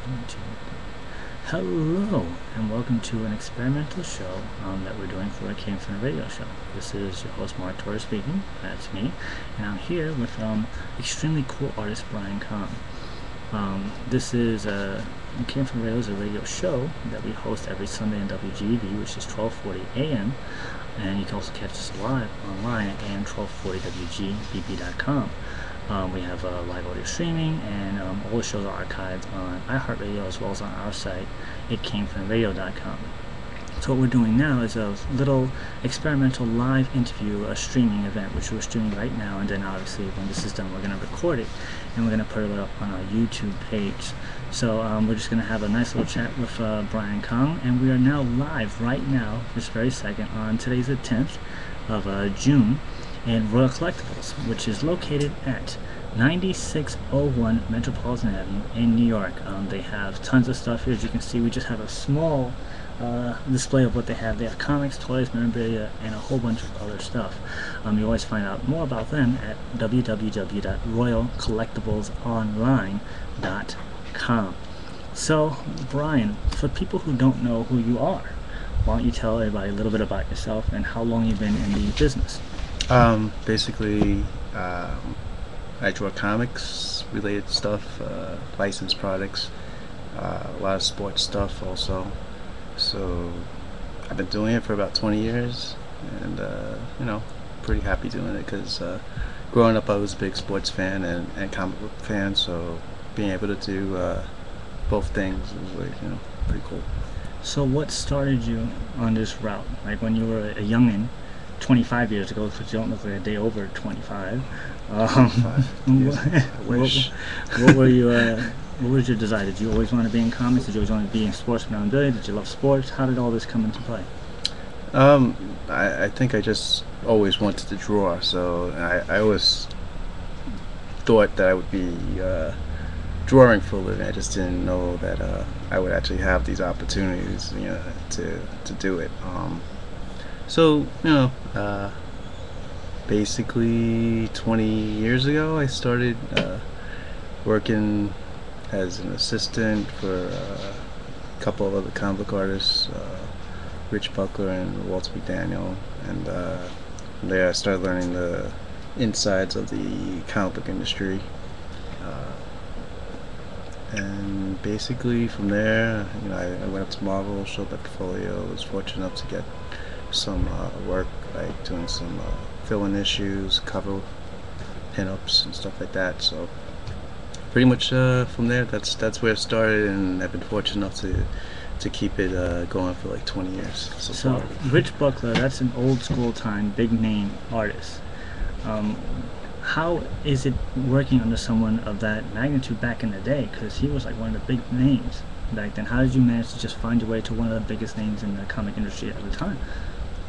One, two. Hello, and welcome to an experimental show that we're doing for a Came From the Radio show. This is your host, Mark Torres speaking. That's me. And I'm here with extremely cool artist Brian Kahn. This is Came From the Radio is a radio show that we host every Sunday in WGV, which is 12:40 a.m. And you can also catch us live online at am1240wgbbb.com. We have live audio streaming, and all the shows are archived on iHeartRadio as well as on our site, itcamefromradio.com. So what we're doing now is a little experimental live interview, a streaming event, which we're streaming right now, and then obviously when this is done, we're going to record it, and we're going to put it up on our YouTube page. So we're just going to have a nice little chat with Brian Kong, and we are now live right now, this very second, on today's the 10th of June, in Royal Collectibles, which is located at 9601 Metropolitan Avenue in New York. They have tons of stuff here. As you can see, we just have a small display of what they have. They have comics, toys, memorabilia, and a whole bunch of other stuff. You always find out more about them at www.royalcollectiblesonline.com. So, Brian, for people who don't know who you are, why don't you tell everybody a little bit about yourself and how long you've been in the business? Basically, I draw comics related stuff, licensed products, a lot of sports stuff also. So I've been doing it for about 20 years, and pretty happy doing it because growing up I was a big sports fan and comic book fan. So being able to do both things was like, pretty cool. So what started you on this route? Like when you were a youngin', 25 years ago, because you don't look like a day over 25. 25 years, I wish. What were you? What was your desire? Did you always want to be in comics? Did you always want to be in sports memorabilia? Did you love sports? How did all this come into play? I think I just always wanted to draw, so I always thought that I would be drawing for a living. I just didn't know that I would actually have these opportunities, to do it. So, basically 20 years ago I started working as an assistant for a couple of other comic book artists, Rich Buckler and Walter McDaniel, and from there I started learning the insides of the comic book industry. And basically from there, I went up to Marvel, showed my portfolio, was fortunate enough to get some work, like doing some fill-in issues, cover pinups and stuff like that. So pretty much from there, that's where it started, and I've been fortunate enough to keep it going for like 20 years so far. Rich Buckler, that's an old school time, big name artist. How is it working under someone of that magnitude back in the day? Because he was like one of the big names back then. How did you manage to just find your way to one of the biggest names in the comic industry at the time?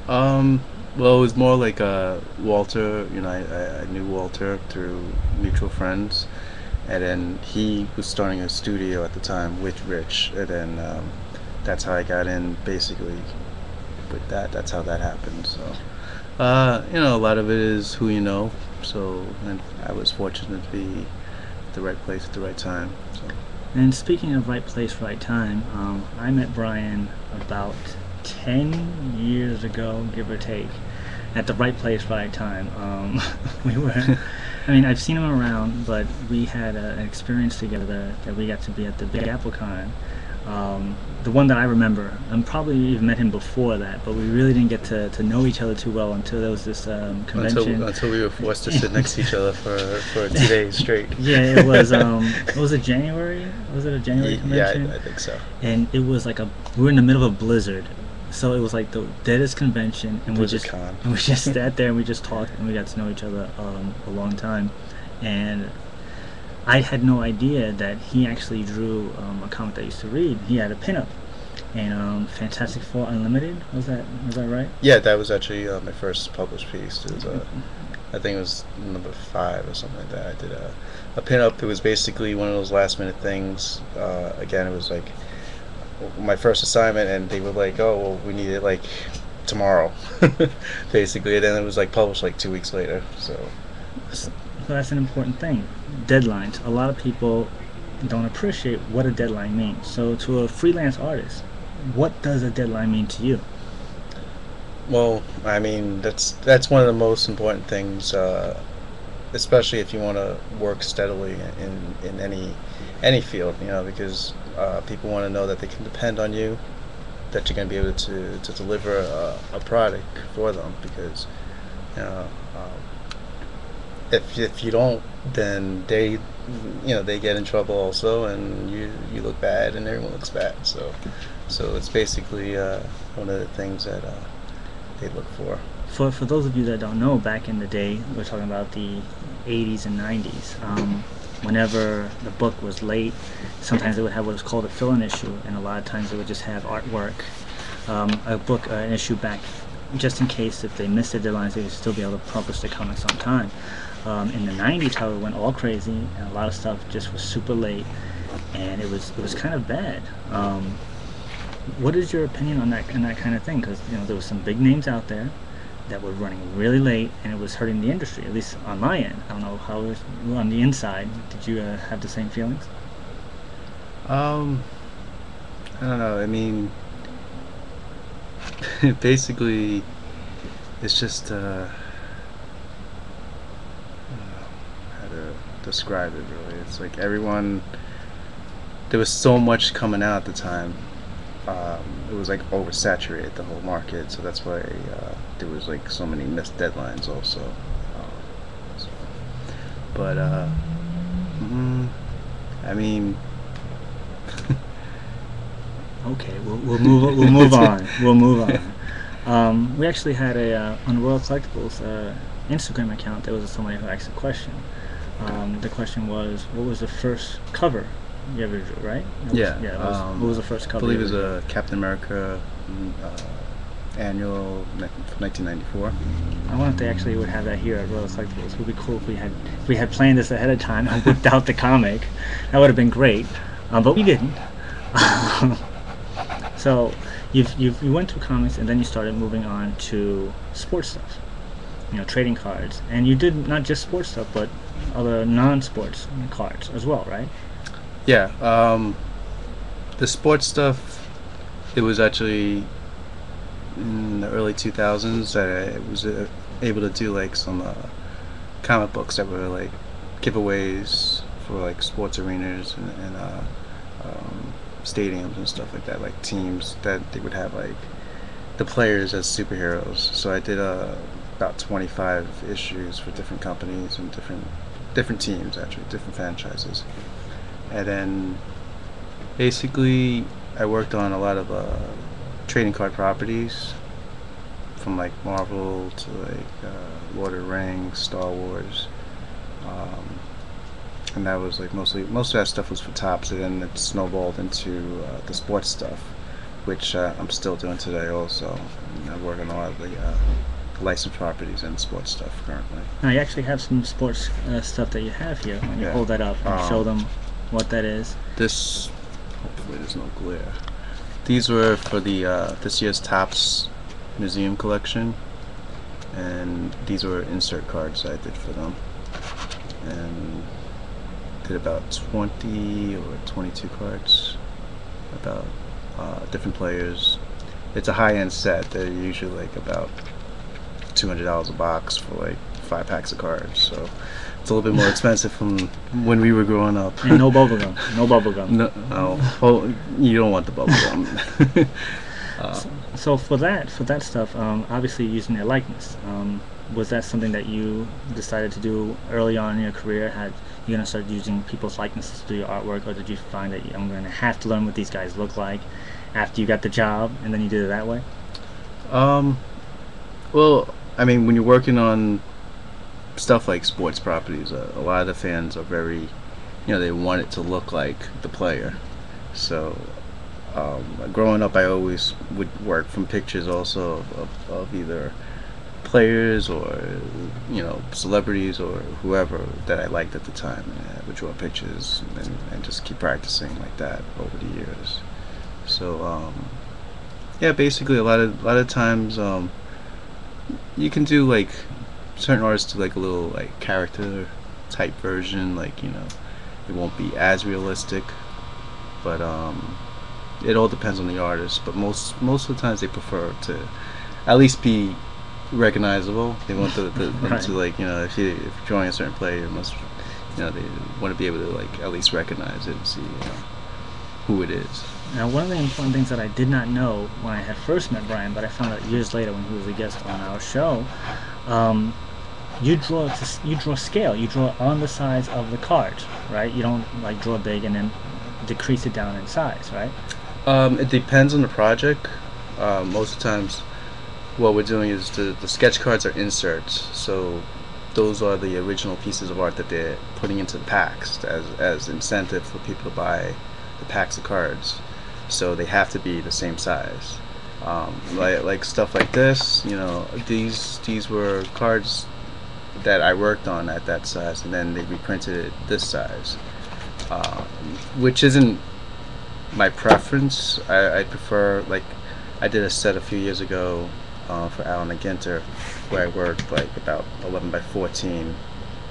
Well, it was more like Walter. I knew Walter through mutual friends, and then he was starting a studio at the time with Rich, and then that's how I got in basically with that. That's how that happened. So a lot of it is who you know. So, and I was fortunate to be at the right place at the right time. So. And speaking of right place, right time, I met Brian about 10 years ago, give or take, at the right place, right time. I've seen him around, but we had an experience together that we got to be at the Big Apple Con. The one that I remember, and probably even met him before that, but we really didn't get to know each other too well until there was this convention. Until we were forced to sit next to each other for 2 days straight. Yeah, it was. Was it January? Was it a January convention? Yeah, I think so. And it was like we were in the middle of a blizzard, so it was like the deadest convention, and we just sat there and we just talked and we got to know each other a long time, and I had no idea that he actually drew a comic that I used to read. He had a pinup, and Fantastic Four Unlimited. Was that right? Yeah, that was actually my first published piece. It was I think it was number 5 or something like that. I did a pinup. It was basically one of those last minute things. Again, it was like my first assignment, and they were like, "Oh, well, we need it like tomorrow," basically. And then it was like published like 2 weeks later. So that's an important thing. Deadlines. A lot of people don't appreciate what a deadline means. So to a freelance artist, what does a deadline mean to you? Well, I mean, that's one of the most important things, especially if you want to work steadily in any field, you know, because people want to know that they can depend on you, that you're going to be able to deliver a product for them. Because you know, if you don't, then they get in trouble also, and you look bad, and everyone looks bad. So it's basically one of the things that they look for. For those of you that don't know, back in the day, we're talking about the 80s and 90s. Whenever the book was late, sometimes it would have what was called a fill-in issue, and a lot of times it would just have artwork, an issue back, just in case if they missed the deadlines, they would still be able to publish the comics on time. In the 90s, however, it went all crazy, and a lot of stuff just was super late, and it was kind of bad. What is your opinion on that kind of thing? Because there was some big names out there that were running really late, and it was hurting the industry. At least on my end, I don't know how it was on the inside. Did you have the same feelings? Um, I don't know. I mean, basically, it's just I don't know how to describe it. Really, it's like everyone. There was so much coming out at the time. It was like oversaturated the whole market, so that's why there was like so many missed deadlines also. So, but I mean, Okay, we'll move on. We'll move on. We actually had on Royal Collectibles Instagram account. There was somebody who asked a question. The question was, "What was the first cover you ever drew?" Right? yeah. What was the first I cover? believe you it was ever a Captain America annual from 1994. drew? I wonder if they actually would have that here at Royal Collectibles. It would be cool if we had planned this ahead of time and whipped out the comic. That would have been great, but we didn't. So you went through comics, and then you started moving on to sports stuff, trading cards, and you did not just sports stuff, but other non-sports cards as well, right? Yeah. The sports stuff. It was actually in the early 2000s that I was able to do like some comic books that were like giveaways for like sports arenas and stadiums and stuff like that, like teams that they would have like the players as superheroes. So I did about 25 issues for different companies and different teams, actually different franchises. And then basically I worked on a lot of trading card properties, from like Marvel to like Lord of the Rings, Star Wars, um, and that was like most of that stuff was for Tops, and then it snowballed into the sports stuff, which I'm still doing today also. And I work on a lot of the licensed properties and sports stuff currently. Now you actually have some sports stuff that you have here. When you Yeah. hold that up and show them what that is. This, hopefully there's no glare. These were for the this year's Tops Museum collection, and these were insert cards I did for them, and did about 20 or 22 cards about different players. It's a high-end set. They're usually like about $200 a box for like 5 packs of cards, so it's a little bit more expensive from when we were growing up. And no bubble gum. No bubble gum. No, oh, you don't want the bubble gum. So for that stuff, obviously using their likeness, was that something that you decided to do early on in your career? Had you gonna start using people's likenesses to do your artwork, or did you find that I'm gonna have to learn what these guys look like after you got the job, and then you did it that way? Well, I mean, when you're working on stuff like sports properties, a lot of the fans are very, they want it to look like the player. So growing up, I always would work from pictures also of either players or celebrities or whoever that I liked at the time, and I would draw pictures and just keep practicing like that over the years. So yeah, basically a lot of times you can do certain artists do like a little like character type version, like It won't be as realistic, but it all depends on the artist. But most of the times they prefer to at least be recognizable. They want them Right. to, like, if you're drawing a certain player, you must, they want to be able to, like, at least recognize it and see who it is. Now, one of the important things that I did not know when I had first met Brian, but I found out years later when he was a guest on our show, um, you draw scale. You draw on the size of the cards, right? You don't like draw big and then decrease it down in size, right? It depends on the project. Most of the times, what we're doing is the sketch cards are inserts, so those are the original pieces of art that they're putting into the packs as incentive for people to buy the packs of cards. So they have to be the same size. Like stuff like this, these were cards that I worked on at that size, and then they reprinted it this size, which isn't my preference. I prefer, like, I did a set a few years ago for Alan Ginter, where I worked like about 11 by 14,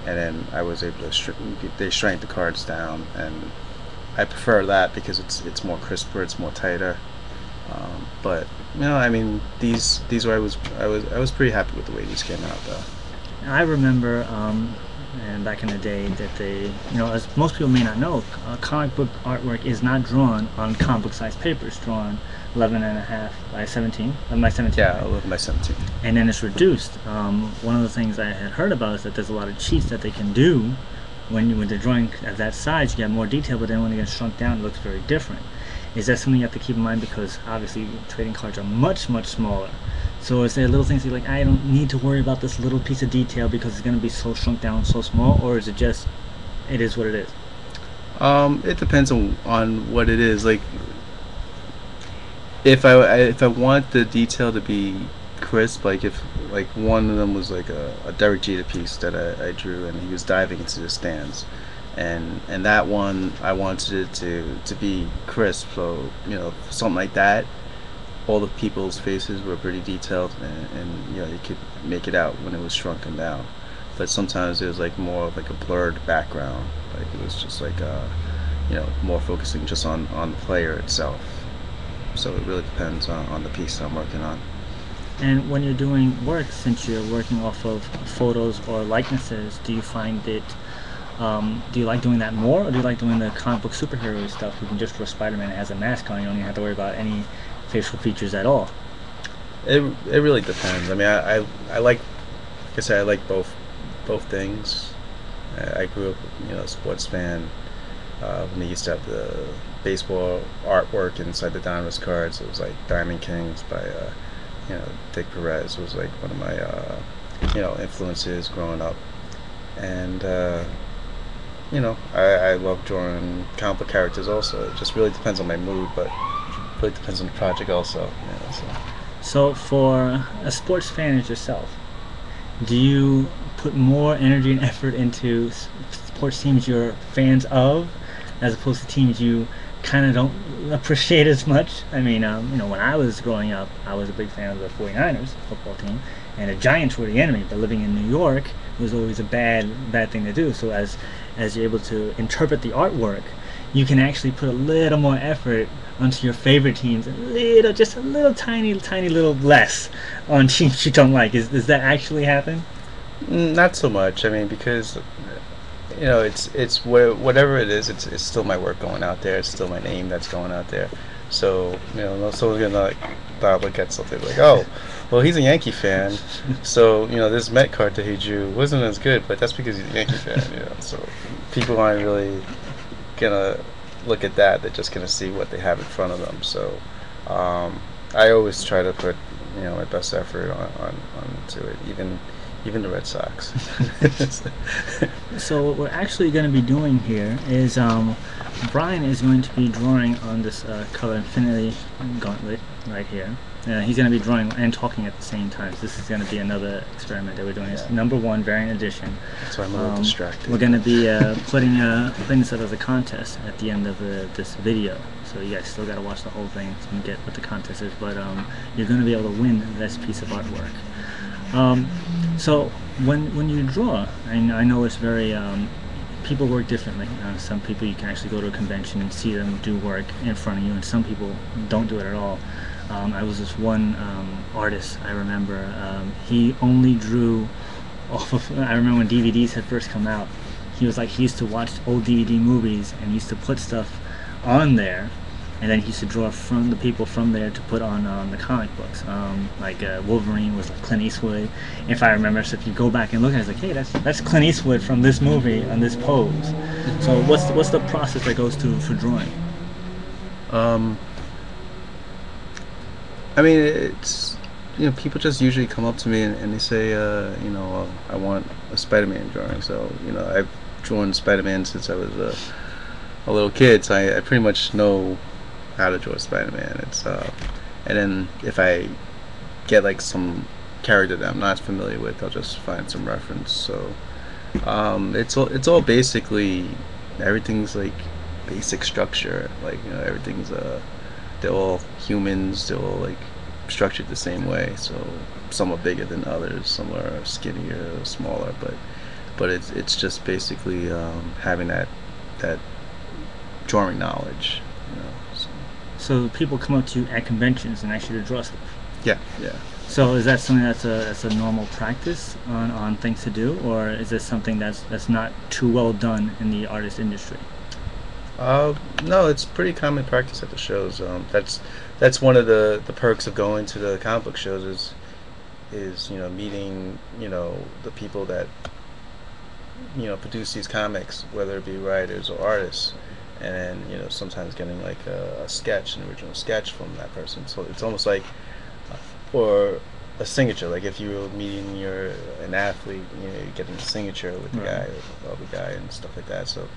and then I was able to they shrank the cards down, and I prefer that because it's more crisper, it's more tighter. But I mean, these were I was pretty happy with the way these came out, though. I remember, and back in the day, that they, as most people may not know, comic book artwork is not drawn on comic book size paper. It's drawn 11.5 by 17, 11 by 17. Yeah, right? 11 by 17. And then it's reduced. One of the things I had heard about is that there's a lot of cheats that they can do when they're drawing at that size. You get more detail, but then when they get shrunk down, it looks very different. Is that something you have to keep in mind, because obviously trading cards are much, much smaller? So is there little things you're like, I don't need to worry about this little piece of detail because it's going to be so shrunk down, so small? Or is it just, it is what it is? It depends on what it is. Like, if I want the detail to be crisp, like if like one of them was like a Derek Jeter piece that I drew, and he was diving into the stands, and that one I wanted it to be crisp. So something like that, all the people's faces were pretty detailed, and you could make it out when it was shrunken down. But sometimes it was like more of like a blurred background, like it was just like more focusing just on the player itself. So it really depends on the piece I'm working on. And when you're doing work, since you're working off of photos or likenesses, do you find it, do you like doing that more, or do you like doing the comic book superhero stuff? You can just draw Spider-Man that has a mask on, you don't even have to worry about any facial features at all. It really depends. I mean, I like I said, I like both things. I grew up, a sports fan. When they used to have the baseball artwork inside the Donruss cards, it was like Diamond Kings by Dick Perez was like one of my influences growing up, and I love drawing comic book characters also. It just really depends on my mood, but it really depends on the project also. So for a sports fan as yourself, do you put more energy and effort into sports teams you're fans of, as opposed to teams you kind of don't appreciate as much? I mean, when I was growing up, I was a big fan of the 49ers football team, and the Giants were the enemy. But living in New York, it was always a bad thing to do. So as you're able to interpret the artwork, you can actually put a little more effort onto your favorite teams, just a little tiny little less on teams you don't like. Does that actually happen? Not so much. I mean, because it's whatever it is, it's still my work going out there. It's still my name that's going out there. So someone's gonna look at something like, oh, well, he's a Yankee fan, so this Met card that he drew wasn't as good, but that's because he's a Yankee fan. So people aren't really gonna look at that. They're just gonna see what they have in front of them. So I always try to put my best effort onto it, even the Red Sox. So what we're actually going to be doing here is Brian is going to be drawing on this Color Infinity gauntlet right here. He's going to be drawing and talking at the same time. So this is going to be another experiment that we're doing. It's #1 variant edition. That's why I'm a little distracted. We're going to be putting this up as a contest at the end of this video. So you guys still got to watch the whole thing to get what the contest is. But you're going to be able to win this piece of artwork. So when you draw, I know it's very people work differently. Some people you can actually go to a convention and see them do work in front of you, and some people don't do it at all. I was this one artist I remember. He only drew off of. I remember when DVDs had first come out. He was like he used to watch old DVD movies and he used to put stuff on there, and then he used to draw from the people from there to put on the comic books. Wolverine was like Clint Eastwood, if I remember. So if you go back and look at it, it's like, hey, that's Clint Eastwood from this movie on this pose. So what's the process that goes to for drawing? Um, I mean, it's people just usually come up to me and they say, I want a Spider-Man drawing. So I've drawn Spider-Man since I was a little kid, so I pretty much know how to draw Spider-Man. And then if I get like some character that I'm not familiar with, I'll just find some reference. So it's all basically everything's like basic structure. Like everything's they're all humans. They're all like structured the same way. So some are bigger than others. Some are skinnier, smaller. But it's just basically having that drawing knowledge. So. So people come up to you at conventions and ask you to draw stuff. Yeah, yeah. So is that something that's a normal practice on things to do, or is this something that's not too well done in the artist industry? No, it's pretty common practice at the shows. That's one of the perks of going to the comic book shows is meeting the people that produce these comics, whether it be writers or artists, and then sometimes getting like a sketch, an original sketch from that person. So it's almost like or a signature. Like if you're meeting an athlete, you're getting a signature with the guy or the guy and stuff like that. So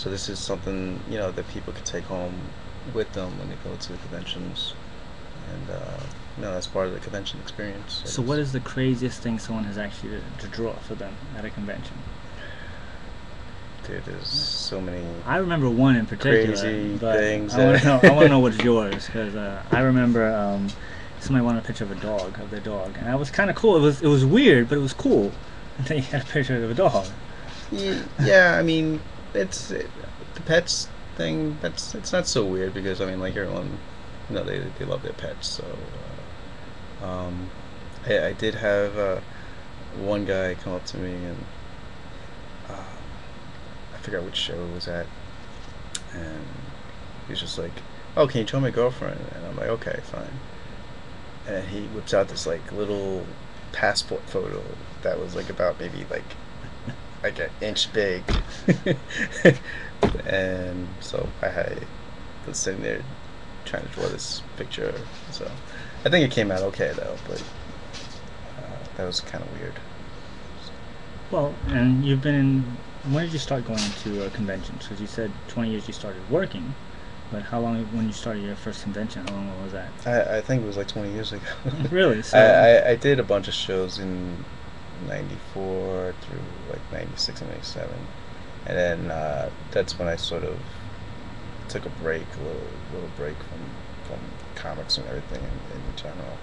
this is something that people can take home with them when they go to the conventions, and that's part of the convention experience. So what is the craziest thing someone has actually to draw for them at a convention? Dude, there's so many. I remember one in particular. Crazy but things. I want to know what's yours, because I remember somebody wanted a picture of their dog, and that was kind of cool. It was weird, but it was cool. And then you had a picture of a dog. Yeah, I mean, the pets thing. It's not so weird because I mean, like everyone, they love their pets. So, I did have one guy come up to me and. I forgot which show it was at, and he was just like, "Oh, can you show my girlfriend?" And I'm like, "Okay, fine." And he whips out this like little passport photo that was like about maybe like an inch big, and so I was sitting there trying to draw this picture. So I think it came out okay though, but that was kind of weird. Well, and you've been in. When did you start going to conventions? Because you said 20 years you started working, but how long, when you started your first convention, how long was that? I think it was like 20 years ago. Really? So I did a bunch of shows in 94 through like 96 and 97. And then that's when I sort of took a break, a little break from comics and everything in general.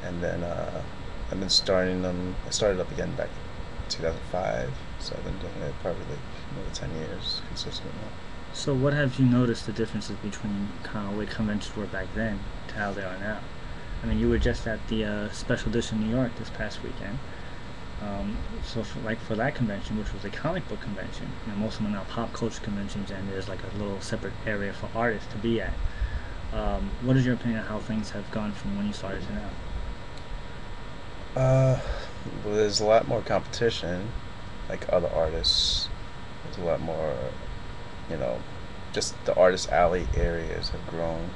And then I've been starting them. I started up again back in 2005. So I've been doing it probably like another 10 years consistently. So what have you noticed the differences between kind of the way conventions were back then to how they are now? I mean, you were just at the Special Edition New York this past weekend. So for that convention, which was a comic book convention, most of them are now pop culture conventions, and there's like a little separate area for artists to be at. What is your opinion on how things have gone from when you started to now? Well, there's a lot more competition. Like other artists, there's a lot more, just the artist alley areas have grown.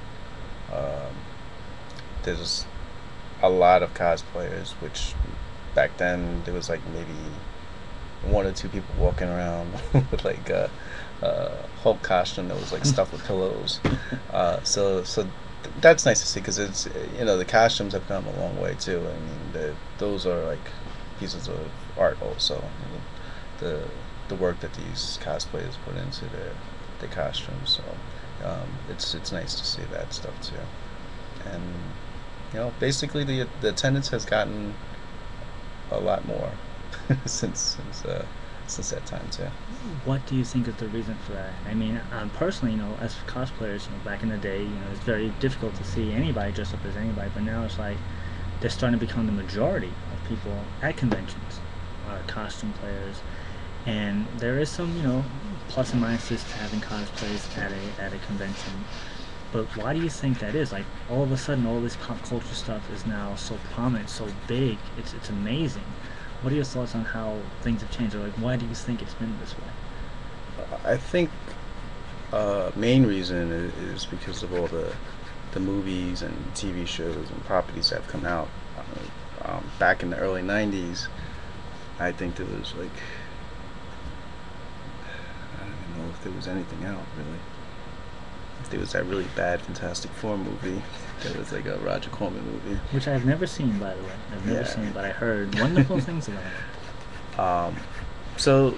There's a lot of cosplayers, which back then there was like maybe one or two people walking around with like a Hulk costume that was like stuffed with pillows. So that's nice to see because it's the costumes have come a long way too. I mean, those are like pieces of art also. The work that these cosplayers put into their costumes. So it's nice to see that stuff too. And basically the attendance has gotten a lot more since since that time too. What do you think is the reason for that? I mean, personally, as cosplayers, back in the day, it's very difficult to see anybody dress up as anybody, but now it's like they're starting to become the majority of people at conventions are costume players, and there is some, plus and minuses to having cosplays at a convention. But why do you think that is? Like all of a sudden, all this pop culture stuff is now so prominent, so big. It's amazing. What are your thoughts on how things have changed, or like why do you think it's been this way? I think main reason is because of all the movies and TV shows and properties that have come out. Back in the early '90s, I think there was like I don't even know if there was anything out really. If there was that really bad Fantastic Four movie, there was like a Roger Corman movie. Which I've never seen, by the way. I've never Yeah. seen it, but I heard wonderful things about it. Um, so,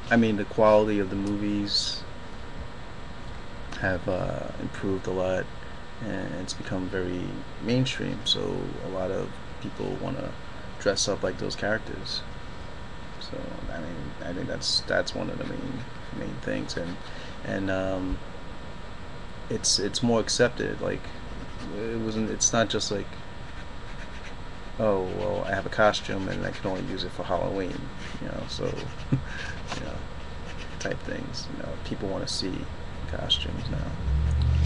I mean, the quality of the movies have improved a lot, and it's become very mainstream. So a lot of people want to dress up like those characters. So I mean, I think that's one of the main things, and it's more accepted. Like it's not just like, oh well, I have a costume and I can only use it for Halloween, so type things. People want to see costumes now.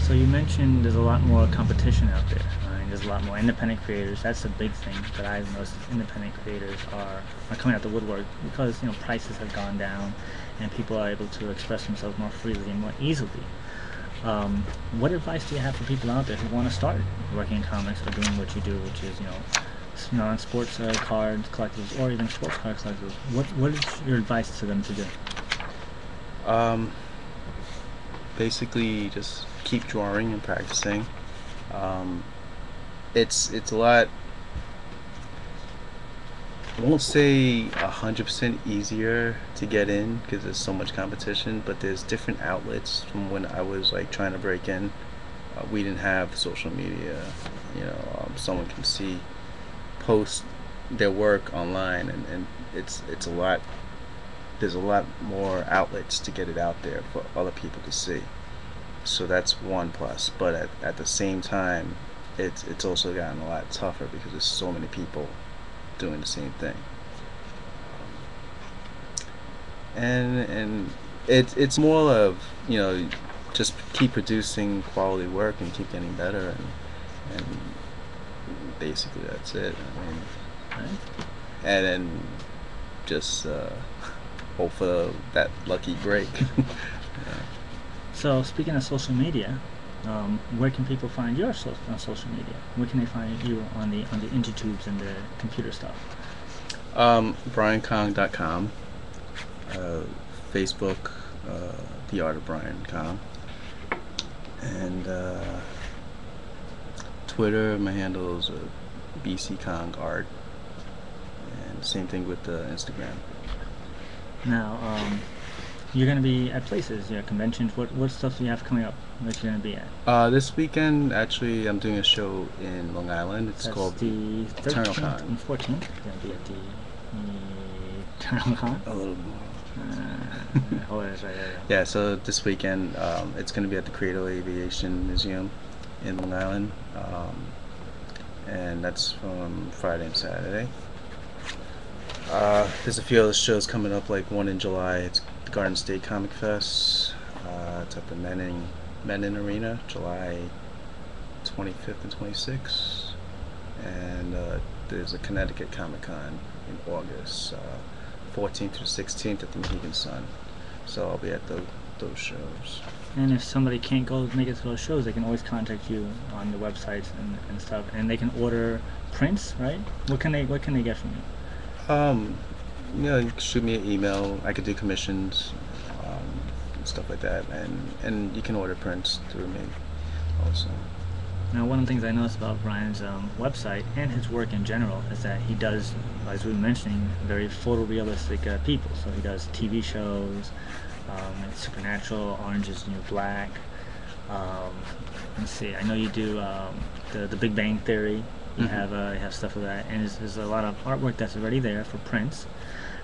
So you mentioned there's a lot more competition out there. There's a lot more independent creators. That's the big thing that I've noticed. Independent creators are coming out the woodwork because prices have gone down, and people are able to express themselves more freely and more easily. What advice do you have for people out there who want to start working in comics or doing what you do, which is non-sports cards collectibles or even sports card collectibles? What is your advice to them to do? Basically, just keep drawing and practicing. It's a lot. I won't say 100% easier to get in because there's so much competition, but there's different outlets from when I was like trying to break in. We didn't have social media. Someone can post their work online, and it's a lot. There's a lot more outlets to get it out there for other people to see. So that's one plus. But at the same time, it's also gotten a lot tougher because there's so many people doing the same thing. And it's more of just keep producing quality work and keep getting better, and basically that's it. I mean, Right? and then just hope for that lucky break. Yeah. So speaking of social media, where can people find you on social media? Where can they find you on the intertubes and the computer stuff? BrianKong.com, Facebook, The Art of Brian Kong, and Twitter. My handle is BC Kong Art, and same thing with Instagram. Now, you're going to be at places, conventions. What stuff do you have coming up that you're going to be at? This weekend, actually, I'm doing a show in Long Island. It's That's called the 13th Eternal Con. and 14th. You're going to be at the Eternal Con. A little more. Oh, that's right. Yeah, so this weekend, it's going to be at the Cradle Aviation Museum in Long Island, and that's from Friday and Saturday. There's a few other shows coming up, like one in July. It's the Garden State Comic Fest. It's at the Menin Arena, July 25th and 26th. And there's a Connecticut Comic Con in August, 14th through 16th at the Mohegan Sun. So I'll be at those shows. And if somebody can't make it to those shows, they can always contact you on the websites and stuff, and they can order prints, right? What can they get from you? You can shoot me an email. I could do commissions, and stuff like that, and you can order prints through me also. Now, one of the things I noticed about Brian's website and his work in general is that he does, as we were mentioning, very photorealistic people. So he does TV shows, like Supernatural, Orange is the New Black. Let's see, I know you do the Big Bang Theory. You have stuff of that, and there's a lot of artwork that's already there for prints.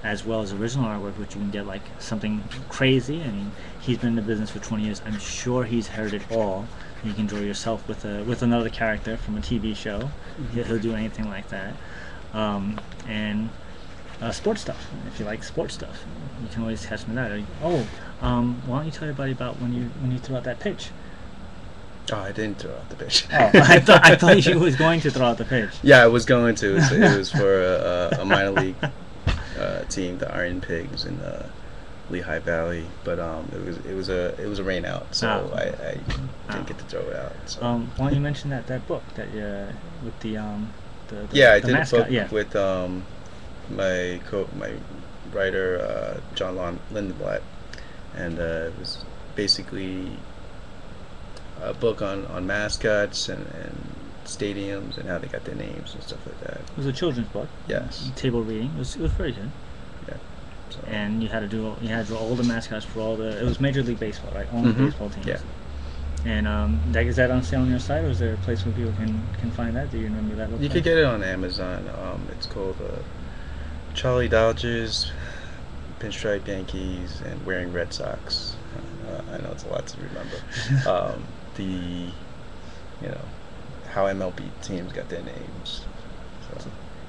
as well as original artwork, which you can get like something crazy. I mean, he's been in the business for 20 years. I'm sure he's heard it all. You can draw yourself with another character from a TV show. He'll do anything like that. And sports stuff. If you like sports stuff, you can always catch me that. Why don't you tell everybody about when you threw out that pitch? Oh, I didn't throw out the pitch. Oh, I thought you was going to throw out the pitch. Yeah, I was going to. It was for a minor league team, the Iron Pigs in Lehigh Valley, but it was a rain out, so I didn't get to throw it out. So. Why don't you mention that book that with the yeah, I the did mascot, a book with my writer John Lindenblatt, and it was basically a book on mascots and stadiums and how they got their names and stuff like that. It was a children's book. Yes. Table reading. It was very good. Yeah. So. And you had to draw all the mascots for all the. It was Major League Baseball, right? Only baseball teams. Yeah. And is that on sale on your site, or is there a place where people can find that? Do you remember that? You could get it on Amazon. It's called Charlie Dodgers, Pinstripe Yankees, and Wearing Red Sox. I know it's a lot to remember. How MLB teams got their names. So.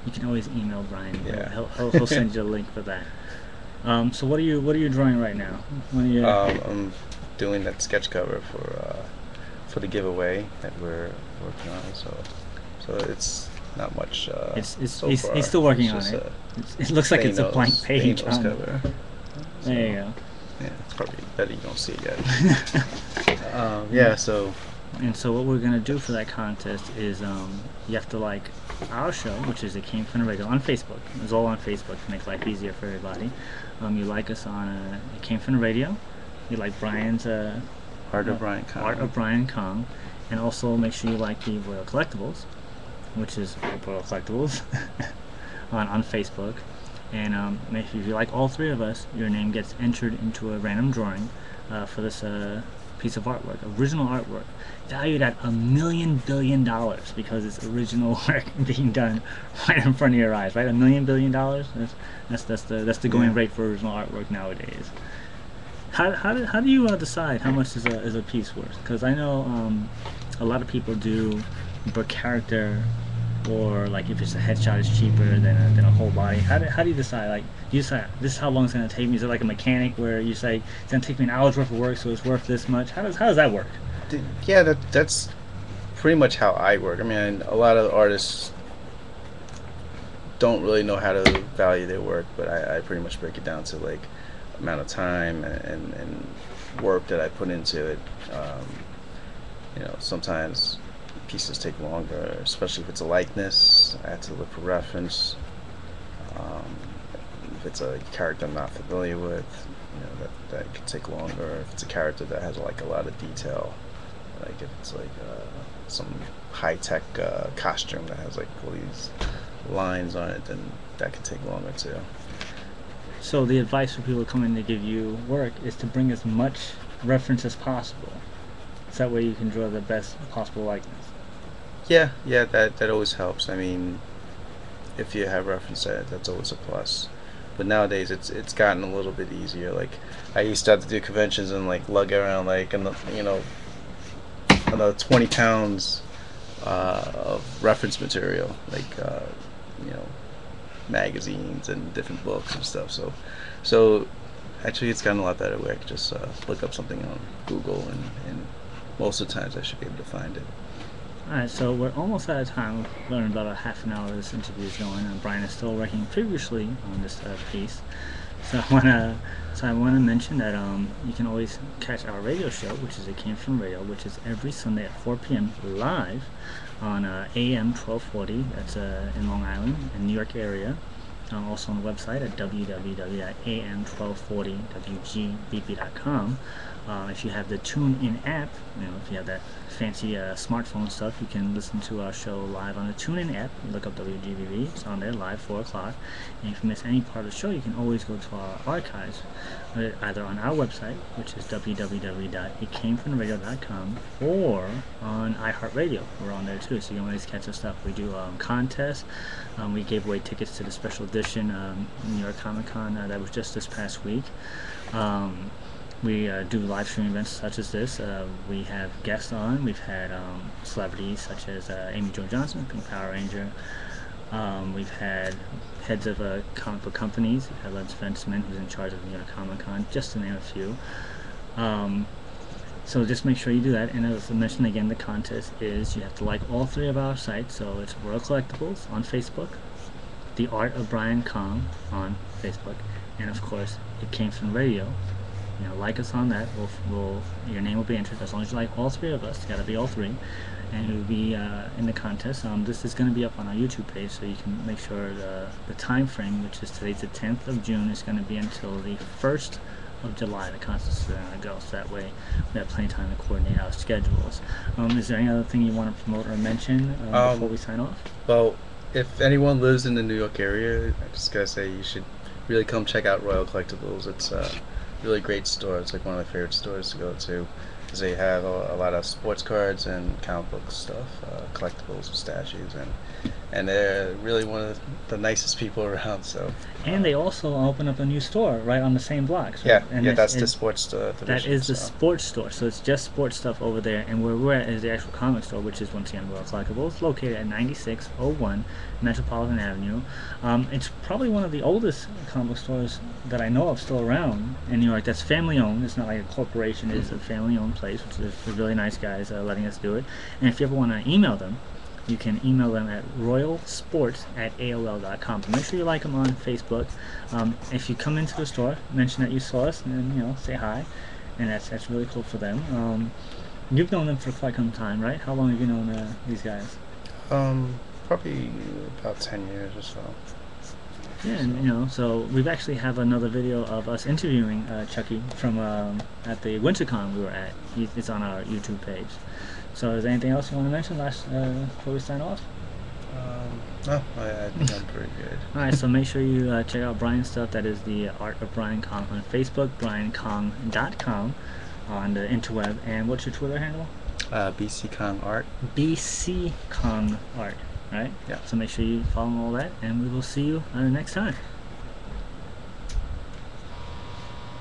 You can always email Brian. Yeah. He'll send you a link for that. So what are you drawing right now? I'm doing that sketch cover for the giveaway that we're working on. So it's not much. He's still working on it. It looks like it's a blank page on cover. There you go. Yeah, it's probably better you don't see it yet. Yeah, so. And so what we're going to do for that contest is you have to like our show, which is It Came From the Radio, on Facebook. It's all on Facebook to make life easier for everybody. You like us on It Came From the Radio. You like Brian's Art of Brian Kong. Art of Brian Kong. And also make sure you like the Royal Collectibles, which is Royal Collectibles, on Facebook. And if you like all three of us, your name gets entered into a random drawing for this piece of artwork, original artwork, valued at $1 million billion because it's original work being done right in front of your eyes, right? $1 million billion. That's the going rate for original artwork nowadays. How do you decide how much is a piece worth? Because I know a lot of people do per character, or like if it's a headshot is cheaper than a whole body. How do you decide? Like, do you decide this is how long it's gonna take me? Is it like a mechanic where you say it's gonna take me an hour's worth of work, so it's worth this much? How does that work? Yeah, that's pretty much how I work. I mean, a lot of artists don't really know how to value their work, but I pretty much break it down to like amount of time and work that I put into it. Sometimes pieces take longer, especially if it's a likeness. I have to look for reference. If it's a character I'm not familiar with, that could take longer. If it's a character that has like a lot of detail, like if it's like some high-tech costume that has like all these lines on it, then that could take longer too. So the advice for people coming to give you work is to bring as much reference as possible. So that way you can draw the best possible likeness. Yeah, that always helps. I mean, if you have reference, that's always a plus. But nowadays, it's gotten a little bit easier. Like, I used to have to do conventions and like lug around like another 20 pounds of reference material, like magazines and different books and stuff. So actually, it's gotten a lot better where I can just look up something on Google, and most of the times I should be able to find it. Alright, so we're almost out of time. We've learned about a half an hour of this interview is going, and Brian is still working previously on this piece. So I wanna mention that you can always catch our radio show, which is It Came From Radio, which is every Sunday at 4 p.m. live on AM 1240. That's in Long Island and New York area. Also on the website at www.am1240wgbp.com. If you have the TuneIn app, if you have that fancy smartphone stuff, you can listen to our show live on the TuneIn app. Look up WGBV. It's on there live, 4 o'clock. And if you miss any part of the show, you can always go to our archives, either on our website, which is www.itcamefromtheradio.com, or on iHeartRadio. We're on there too, so you can always catch our stuff. We do contests. We gave away tickets to the special edition New York Comic Con that was just this past week. We do live stream events such as this. We have guests on. We've had celebrities such as Amy Jo Johnson, Pink Power Ranger. We've had heads of comic book companies. We've had Lance Fenceman, who's in charge of New York Comic Con, just to name a few. So just make sure you do that. And as I mentioned again, the contest is you have to like all 3 of our sites. So it's Royal Collectibles on Facebook, The Art of Brian Kong on Facebook, and of course, It Came From Radio. Like us on that. Your name will be entered as long as you like all 3 of us. It's got to be all 3, and it will be in the contest. This is going to be up on our YouTube page, so you can make sure the time frame, which is today's the 10th of June, is going to be until the 1st of July. The contest is going to go, so that way we have plenty of time to coordinate our schedules. Is there any other thing you want to promote or mention before we sign off? Well, if anyone lives in the New York area, I just gotta say you should really come check out Royal Collectibles. It's really great store. It's like one of my favorite stores to go to, because they have a lot of sports cards and comic book stuff, collectibles, pistachios, and they're really one of the nicest people around. So. And they also open up a new store right on the same block. So, yeah, and that's the sports division. That is the sports store. So it's just sports stuff over there. And where we're at is the actual comic store, which is once again Royal Collectibles, located at 9601 Metropolitan Avenue. It's probably one of the oldest comic book stores that I know of still around in New York. That's family owned. It's not like a corporation. It's a family owned place, which is really nice guys letting us do it. And if you ever want to email them, you can email them at royalsports@aol.com. But make sure you like them on Facebook. If you come into the store, mention that you saw us, and say hi, and that's really cool for them. You've known them for quite some time, right? How long have you known these guys? Probably about 10 years or so. Yeah, and so we've actually have another video of us interviewing Chucky from at the WinterCon we were at. It's on our YouTube page. So is there anything else you want to mention before we sign off? No, I think I'm pretty good. Alright, so make sure you check out Brian's stuff. That is the Art of Brian Kong on Facebook, briankong.com on the interweb. And what's your Twitter handle? BC Kong Art. BC Kong Art, right? Yeah. So make sure you follow all that, and we will see you next time.